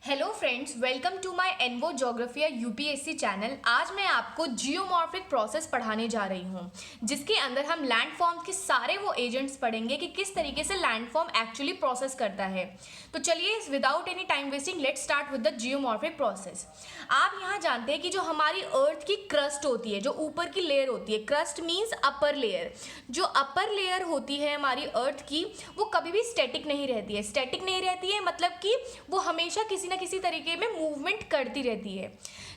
Hello friends, welcome to my Envo geography UPSC channel. आज मैं आपको जियोमॉर्फिक प्रोसेस पढ़ाने जा रही हूँ, जिसके अंदर हम लैंडफॉर्म के सारे वो एजेंट्स पढ़ेंगे कि किस तरीके से लैंडफॉर्म एक्चुअली प्रोसेस करता है। तो चलिए, without any time wasting, let's start with the geomorphic process. आप यहाँ जानते हैं कि जो हमारी अर्थ की क्रस्ट होती है, जो ऊपर की लेयर होती है, क्रस्ट मीन्स अपर लेयर। जो अपर लेयर होती है हमारी अर्थ की, वो कभी भी स्टैटिक नहीं रहती है। स्टैटिक नहीं रहती है मतलब कि वो हमेशा किसी ना किसी तरीके में मूवमेंट करती रहती है।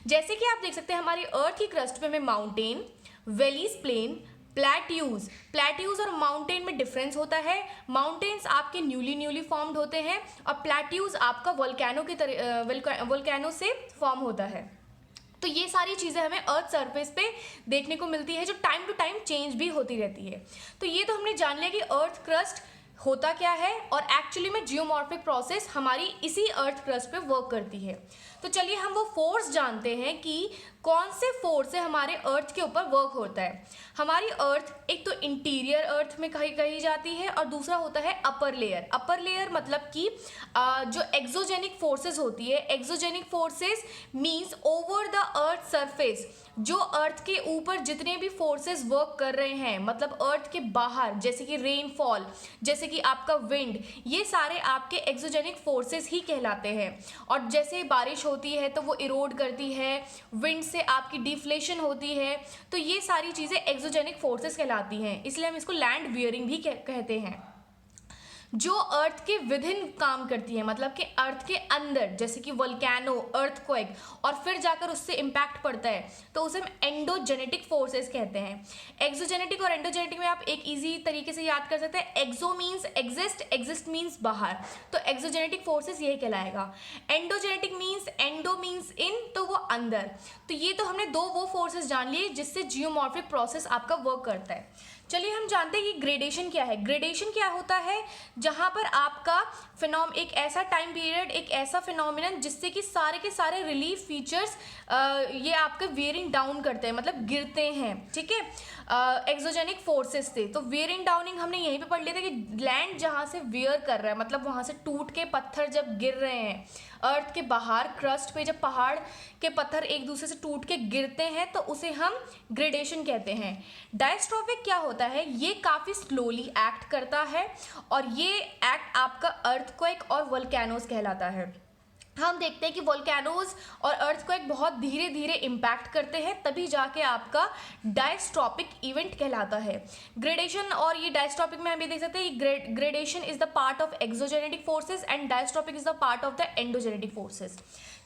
जैसे कि आप देख सकते हैं हमारी अर्थ की क्रस्ट पे हमें माउंटेन, वैलीज, प्लेन, प्लेट्यूज और माउंटेन में डिफरेंस होता है। माउंटेन्स आपके न्यूली फॉर्म्ड होते हैं और प्लेट्यूज आपका वोल्केनो से फॉर्म होता है। तो ये सारी चीज़ें हमें अर्थ सरफेस पे देखने को मिलती है, जो टाइम टू टाइम चेंज भी होती रहती है। तो ये तो हमने जान लिया कि अर्थ क्रस्ट होता क्या है, और एक्चुअली में जियोमॉर्फिक प्रोसेस हमारी इसी अर्थ क्रस्ट पे वर्क करती है। तो चलिए हम वो फोर्स जानते हैं कि कौन से फोर्स से हमारे अर्थ के ऊपर वर्क होता है। हमारी अर्थ एक तो इंटीरियर अर्थ में कही जाती है, और दूसरा होता है अपर लेयर। अपर लेयर मतलब कि जो एक्सोजेनिक फोर्सेस होती है, exogenic forces means over the earth surface, जो अर्थ के ऊपर जितने भी फोर्सेस वर्क कर रहे हैं, मतलब अर्थ के बाहर, जैसे कि रेनफॉल, जैसे कि आपका विंड, ये सारे आपके एक्सोजेनिक फोर्सेस ही कहलाते हैं। और जैसे बारिश होती है तो वो इरोड करती है, विंड से आपकी डिफ्लेशन होती है, तो ये सारी चीज़ें एक्सोजेनिक फोर्सेस कहलाती हैं। इसलिए हम इसको लैंड वियरिंग भी कहते हैं। जो अर्थ के विदिन काम करती है, मतलब कि अर्थ के अंदर, जैसे कि वोल्केनो, अर्थक्वेक, और फिर जाकर उससे इम्पैक्ट पड़ता है, तो उसे हम एंडोजेनेटिक फोर्सेस कहते हैं। एक्सोजेनेटिक और एंडोजेनेटिक में आप एक इजी तरीके से याद कर सकते हैं। एक्सो मीन्स एग्जिस्ट, एग्जिस्ट मीन्स बाहर, तो एक्सोजेनेटिक फोर्सेस यही कहलाएगा। Endogenetic means, endo means in, तो वो अंदर। तो ये तो हमने दो वो फोर्सेस जान लिए जिससे जियोमॉर्फिक प्रोसेस आपका वर्क करता है। चलिए हम जानते हैं कि ग्रेडेशन क्या है। ग्रेडेशन क्या होता है? जहाँ पर आपका एक ऐसा टाइम पीरियड, एक ऐसा फिनोमिनन जिससे कि सारे के सारे रिलीफ फीचर्स ये आपके वेयरिंग डाउन करते हैं, मतलब गिरते हैं, ठीक है, एक्सोजेनिक फोर्सेस से। तो वेयरिंग डाउनिंग हमने यहीं पे पढ़ लिया था कि लैंड जहाँ से वेयर कर रहा है, मतलब वहाँ से टूट के पत्थर जब गिर रहे हैं अर्थ के बाहर क्रस्ट पे, जब पहाड़ के पत्थर एक दूसरे से टूट के गिरते हैं, तो उसे हम ग्रेडेशन कहते हैं। डायस्ट्रॉफिक क्या होता है? ये काफ़ी स्लोली एक्ट करता है, और ये एक्ट आपका अर्थक्वेक और वोल्केनोस कहलाता है। हम देखते हैं कि वोल्केनोज और अर्थक्वेक बहुत धीरे धीरे इम्पैक्ट करते हैं, तभी जाके आपका डायस्ट्रॉपिक इवेंट कहलाता है। ग्रेडेशन और ये डायस्ट्रॉपिक में हम ये देख सकते हैं, gradation is the part of exogenetic forces and diastrophic is the part of the endogenetic forces.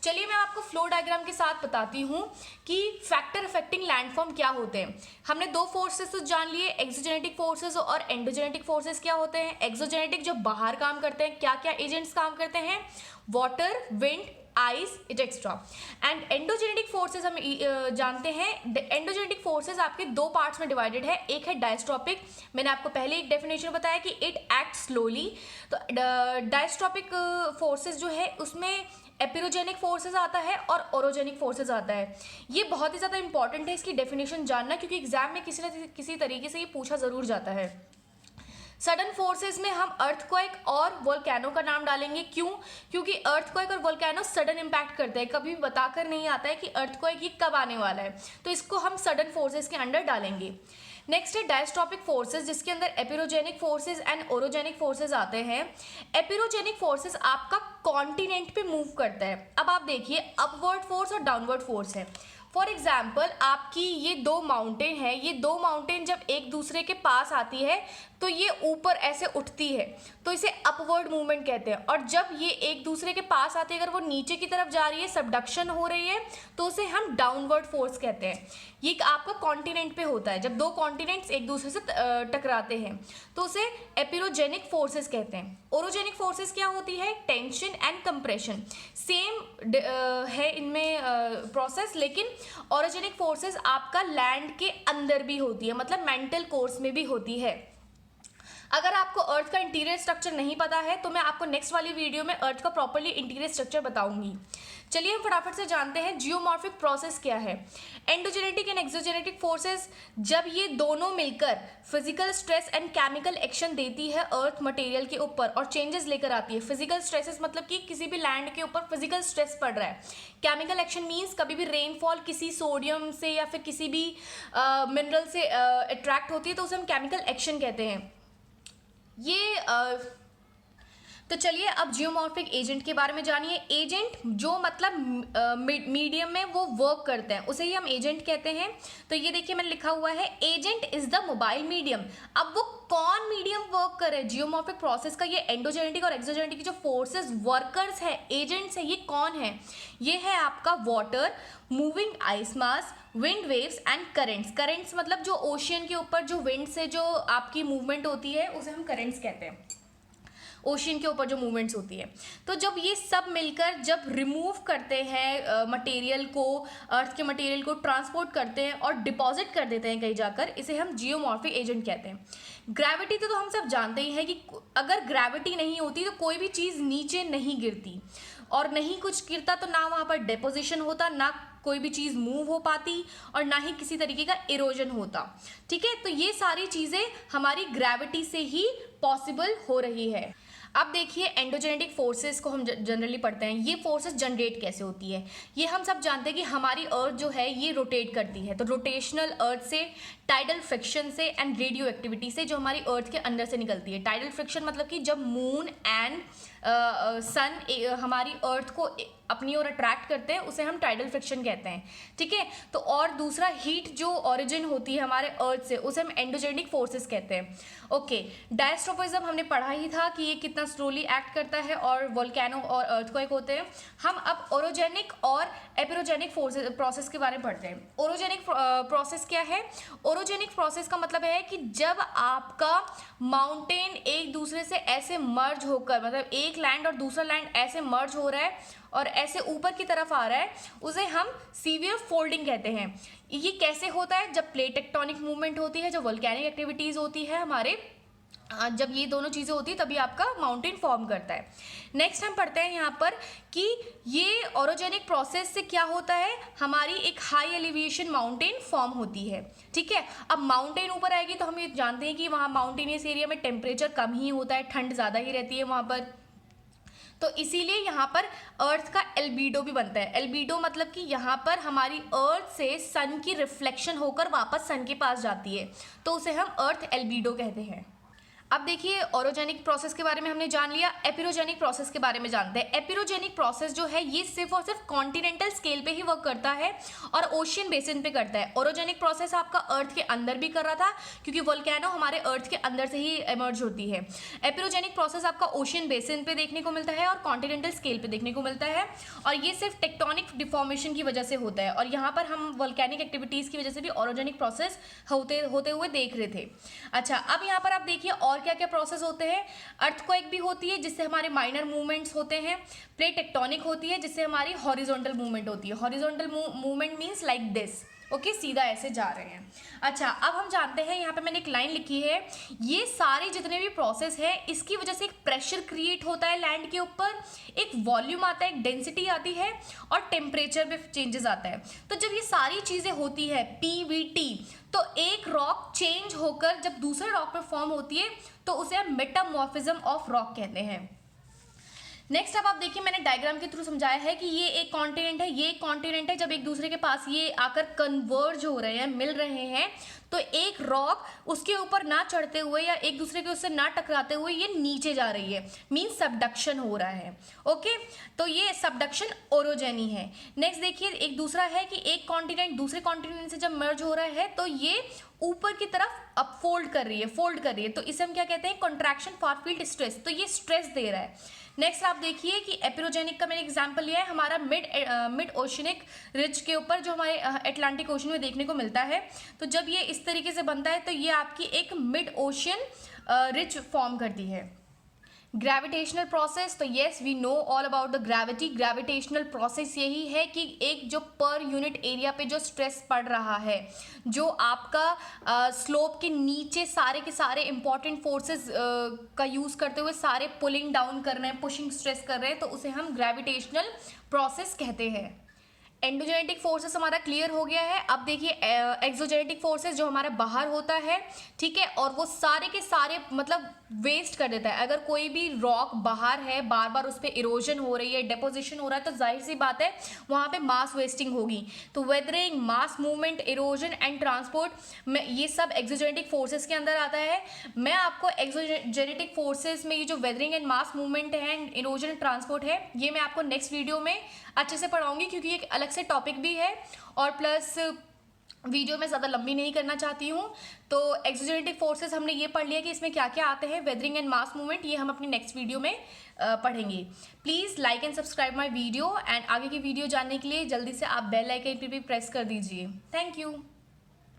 चलिए मैं आपको फ्लो डायग्राम के साथ बताती हूँ कि फैक्टर अफेक्टिंग लैंडफॉर्म क्या होते हैं। हमने दो फोर्सेस तो जान लिए, एक्सोजेनेटिक फोर्सेस और एंडोजेनेटिक फोर्सेस क्या होते हैं। एक्सोजेनेटिक जो बाहर काम करते हैं, क्या क्या एजेंट्स काम करते हैं? Water, wind, ice, etcetera. And endogenetic forces हम जानते हैं। एंडोजेनेटिक फोर्सेस आपके दो पार्ट्स में डिवाइडेड है। एक है डायस्ट्रॉपिक, मैंने आपको पहले एक डेफिनेशन बताया कि इट एक्ट स्लोली। तो डायस्ट्रॉपिक फोर्सेस जो है उसमें एपिरोजेनिक फोर्सेस आता है और ओरोजेनिक फोर्सेस आता है। ये बहुत ही ज़्यादा इंपॉर्टेंट है इसकी डेफिनेशन जानना, क्योंकि एग्जाम में किसी न किसी तरीके से ये पूछा ज़रूर जाता है। सडन फोर्सेस में हम अर्थक्वेक और वोल्केनो का नाम डालेंगे। क्यों? क्योंकि अर्थक्वेक और वोल्केनो सडन इम्पैक्ट करते हैं, कभी बताकर नहीं आता है कि अर्थक्वेक ये कब आने वाला है, तो इसको हम सडन फोर्सेस के अंडर डालेंगे। नेक्स्ट है डायस्ट्रॉपिक फोर्सेस, जिसके अंदर epeirogenic forces and orogenic forces आते हैं। एपिरोजेनिक फोर्सेस आपका कॉन्टिनेंट पे मूव करता है। अब आप देखिए, अपवर्ड फोर्स और डाउनवर्ड फोर्स है। फॉर एग्जाम्पल, आपकी ये दो माउंटेन है, ये दो माउंटेन जब एक दूसरे के पास आती है तो ये ऊपर ऐसे उठती है, तो इसे अपवर्ड मूवमेंट कहते हैं। और जब ये एक दूसरे के पास आती है, अगर वो नीचे की तरफ जा रही है, सबडक्शन हो रही है, तो उसे हम डाउनवर्ड फोर्स कहते हैं। ये आपका कॉन्टिनेंट पे होता है, जब दो कॉन्टिनेंट्स एक दूसरे से टकराते हैं, तो उसे एपिरोजेनिक फोर्सेस कहते हैं। ओरोजेनिक फोर्सेस क्या होती है? Tension and compression. सेम है इनमें प्रोसेस, लेकिन ओरोजेनिक फोर्सेस आपका लैंड के अंदर भी होती है, मतलब मेंटल कोर्स में भी होती है। अगर आपको अर्थ का इंटीरियर स्ट्रक्चर नहीं पता है तो मैं आपको नेक्स्ट वाली वीडियो में अर्थ का प्रॉपर्ली इंटीरियर स्ट्रक्चर बताऊंगी। चलिए हम फटाफट से जानते हैं जियोमॉर्फिक प्रोसेस क्या है। एंडोजेनेटिक एंड एक्सोजेनेटिक फोर्सेस, जब ये दोनों मिलकर physical stress and chemical action देती है अर्थ मटेरियल के ऊपर और चेंजेस लेकर आती है। फिजिकल स्ट्रेसेस मतलब कि किसी भी लैंड के ऊपर फिजिकल स्ट्रेस पड़ रहा है। केमिकल एक्शन मीन्स कभी भी रेनफॉल किसी सोडियम से या फिर किसी भी मिनरल से अट्रैक्ट होती है तो उसे हम केमिकल एक्शन कहते हैं। तो चलिए अब जियोमॉर्फिक एजेंट के बारे में जानिए। एजेंट जो मतलब मीडियम में वो वर्क करते हैं उसे ही हम एजेंट कहते हैं। तो ये देखिए मैंने लिखा हुआ है agent is the mobile medium. अब वो कौन मीडियम वर्क करे जियोमॉर्फिक प्रोसेस का, ये एंडोजेनेटिक और एक्सोजेनेटिक जो फोर्सेस वर्कर्स है, एजेंट्स है, ये कौन है? ये है आपका water, moving ice mass, wind waves and currents. Currents मतलब जो ओशियन के ऊपर जो विंड से जो आपकी मूवमेंट होती है उसे हम करेंट्स कहते हैं। ओशियन के ऊपर जो मूवमेंट्स होती है, तो जब ये सब मिलकर जब रिमूव करते हैं मटेरियल को, अर्थ के मटेरियल को ट्रांसपोर्ट करते हैं और डिपॉजिट कर देते हैं कहीं जाकर, इसे हम जियोमॉर्फिक एजेंट कहते हैं। ग्रेविटी तो हम सब जानते ही हैं कि अगर ग्रेविटी नहीं होती तो कोई भी चीज़ नीचे नहीं गिरती, और नहीं कुछ गिरता तो ना वहाँ पर डेपोजिशन होता, ना कोई भी चीज़ मूव हो पाती, और ना ही किसी तरीके का इरोजन होता। ठीक है, तो ये सारी चीज़ें हमारी ग्रेविटी से ही पॉसिबल हो रही है। अब देखिए एंडोजेनेटिक फोर्सेस को हम जनरली पढ़ते हैं। ये फोर्सेस जनरेट कैसे होती है? ये हम सब जानते हैं कि हमारी अर्थ जो है ये रोटेट करती है, तो रोटेशनल अर्थ से, टाइडल फ्रिक्शन से एंड रेडियो एक्टिविटी से जो हमारी अर्थ के अंदर से निकलती है। टाइडल फ्रिक्शन मतलब कि जब मून एंड सन हमारी अर्थ को अपनी ओर अट्रैक्ट करते हैं उसे हम टाइडल फ्रिक्शन कहते हैं। ठीक है, तो और दूसरा हीट जो ओरिजिन होती है हमारे अर्थ से उसे हम एंडोजेनिक फोर्सेस कहते हैं। ओके, डायस्ट्रोफिज्म हमने पढ़ा ही था कि ये कितना स्लोली एक्ट करता है और वोल्केनो और अर्थक्वेक होते हैं। हम अब ओरोजेनिक और एपिरोजेनिक प्रोसेस के बारे में पढ़ते हैं। ओरोजेनिक प्रोसेस क्या है? ओरोजेनिक प्रोसेस का मतलब है कि जब आपका माउंटेन एक दूसरे से ऐसे मर्ज होकर, मतलब एक लैंड और दूसरा लैंड ऐसे मर्ज हो रहा है और ऐसे ऊपर की तरफ आ रहा है, उसे हम सीवियर फोल्डिंग कहते हैं। ये कैसे होता है? जब प्लेट टेक्टोनिक मूवमेंट होती है, जब वोल्केनिक एक्टिविटीज़ होती है हमारे, जब ये दोनों चीज़ें होती है तभी आपका माउंटेन फॉर्म करता है। नेक्स्ट हम पढ़ते हैं यहाँ पर कि ये ओरोजेनिक प्रोसेस से क्या होता है, हमारी एक हाई एलिवेशन माउंटेन फॉर्म होती है। ठीक है, अब माउंटेन ऊपर आएगी तो हम ये जानते हैं कि वहाँ माउंटेनियस एरिया में टेम्परेचर कम ही होता है, ठंड ज़्यादा ही रहती है वहाँ पर, तो इसीलिए यहाँ पर अर्थ का एल्बीडो भी बनता है। एल्बीडो मतलब कि यहाँ पर हमारी अर्थ से सन की रिफ्लेक्शन होकर वापस सन के पास जाती है, तो उसे हम अर्थ एल्बीडो कहते हैं। अब देखिए ओरोजेनिक प्रोसेस के बारे में हमने जान लिया, एपिरोजेनिक प्रोसेस के बारे में जानते हैं। एपिरोजेनिक प्रोसेस जो है ये सिर्फ और सिर्फ कॉन्टिनेंटल स्केल पे ही वर्क करता है और ओशियन बेसिन पे करता है। ओरोजेनिक प्रोसेस आपका अर्थ के अंदर भी कर रहा था क्योंकि वोल्केनो हमारे अर्थ के अंदर से ही इमर्ज होती है। एपिरोजेनिक प्रोसेस आपका ओशियन बेसिन पे देखने को मिलता है और कॉन्टिनेंटल स्केल पे देखने को मिलता है, और ये सिर्फ टेक्टोनिक डिफॉर्मेशन की वजह से होता है, और यहाँ पर हम वोल्केनिक एक्टिविटीज़ की वजह से भी ओरोजेनिक प्रोसेस होते हुए देख रहे थे। अच्छा, अब यहाँ पर आप देखिए और क्या क्या प्रोसेस होते हैं। अर्थक्वेक भी होती है जिससे हमारे माइनर मूवमेंट्स होते हैं। प्लेट टेक्टोनिक होती है जिससे हमारी हॉरिजॉन्टल मूवमेंट होती है। Horizontal movement means like this, okay, सीधा ऐसे जा रहे हैं। अच्छा, अब हम जानते हैं, यहाँ पे मैंने एक लाइन लिखी है, ये सारे जितने भी प्रोसेस है इसकी वजह से एक प्रेशर क्रिएट होता है लैंड के ऊपर, एक वॉल्यूम आता है, एक डेंसिटी आती है और टेम्परेचर में चेंजेस आता है। तो जब ये सारी चीज़ें होती है PVT, तो एक रॉक चेंज होकर जब दूसरे रॉक पे फॉर्म होती है तो उसे हम मेटामॉर्फिज्म ऑफ रॉक कहते हैं। नेक्स्ट अब आप देखिए मैंने डायग्राम के थ्रू समझाया है कि ये एक कॉन्टिनेंट है, ये एक कॉन्टिनेंट है। जब एक दूसरे के पास ये आकर कन्वर्ज हो रहे हैं, मिल रहे हैं, तो एक रॉक उसके ऊपर ना चढ़ते हुए या एक दूसरे के उससे ना टकराते हुए ये नीचे जा रही है, मीन्स सबडक्शन हो रहा है। ओके, तो ये सबडक्शन ओरोजेनी है। नेक्स्ट देखिए एक दूसरा है कि एक कॉन्टिनेंट दूसरे कॉन्टिनेंट से जब मर्ज हो रहा है तो ये ऊपर की तरफ अप फोल्ड कर रही है, तो इसे हम क्या कहते हैं, कॉन्ट्रैक्शन फार फील्ड स्ट्रेस, तो ये स्ट्रेस दे रहा है। नेक्स्ट आप देखिए कि एपिरोजेनिक का मैंने एग्जांपल लिया है हमारा मिड ओशियनिक रिज के ऊपर जो हमारे अटलांटिक ओशन में देखने को मिलता है। तो जब ये इस तरीके से बनता है तो ये आपकी एक मिड ओशियन रिज फॉर्म करती है। ग्रेविटेशनल प्रोसेस, तो yes we know all about the gravity. Gravitational process यही है कि एक जो पर यूनिट एरिया पे जो स्ट्रेस पड़ रहा है, जो आपका स्लोप के नीचे सारे के सारे इंपॉर्टेंट फोर्सेस का यूज़ करते हुए सारे पुलिंग डाउन कर रहे हैं, पुशिंग स्ट्रेस कर रहे हैं, तो उसे हम ग्रेविटेशनल प्रोसेस कहते हैं। एंडोजेनेटिक फोर्सेस हमारा क्लियर हो गया है। अब देखिए एक्सोजेनेटिक फोर्सेस जो हमारा बाहर होता है, ठीक है, और वो सारे के सारे मतलब वेस्ट कर देता है। अगर कोई भी रॉक बाहर है, बार बार उस पर इरोजन हो रही है, डेपोजिशन हो रहा है, तो जाहिर सी बात है वहाँ पे मास वेस्टिंग होगी। तो weathering, mass movement, erosion and transport में ये सब एक्सोजेनेटिक फोर्सेस के अंदर आता है। मैं आपको एक्सोजेनेटिक फोर्सेस में ये जो वेदरिंग एंड मास मूवमेंट है एंड इरोजन एंड ट्रांसपोर्ट है, ये मैं आपको नेक्स्ट वीडियो में अच्छे से पढ़ाऊंगी, क्योंकि एक अलग से टॉपिक भी है और प्लस वीडियो में ज़्यादा लंबी नहीं करना चाहती हूँ। तो एक्सोजेनेटिक फोर्सेस हमने ये पढ़ लिया कि इसमें क्या क्या आते हैं, वेदरिंग एंड मास मूवमेंट, ये हम अपनी नेक्स्ट वीडियो में पढ़ेंगे। Please like and subscribe my video and आगे की वीडियो जानने के लिए जल्दी से आप बेल आइकन पे भी प्रेस कर दीजिए। Thank you.